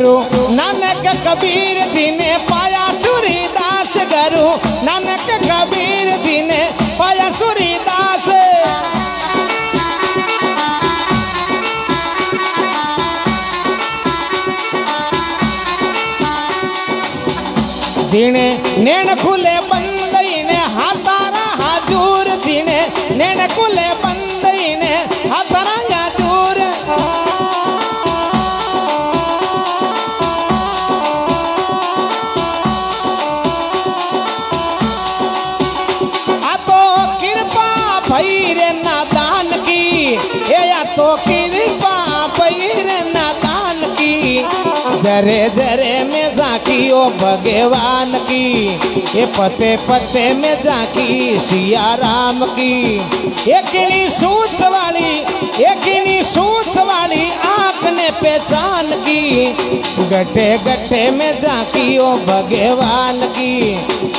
गुरु नानक कबीर जी ने पाया सूरीदास गुरु नानक कबीर जी ने पाया सूरीदास जीने नैन खुले बंद ने हाथारा हाजूर जीने नैन खुले बंद ने हाथारा हाजूर आ तो कृपा भई रे नादान की या तो कृपा भई रे नादान की जरे जरे में झांकी ओ भगवान की ये पते पते में झांकी सिया राम की एकनी सूत वाली आँख ने पहचान की गट्टे गट्टे में झांकी ओ भगवान की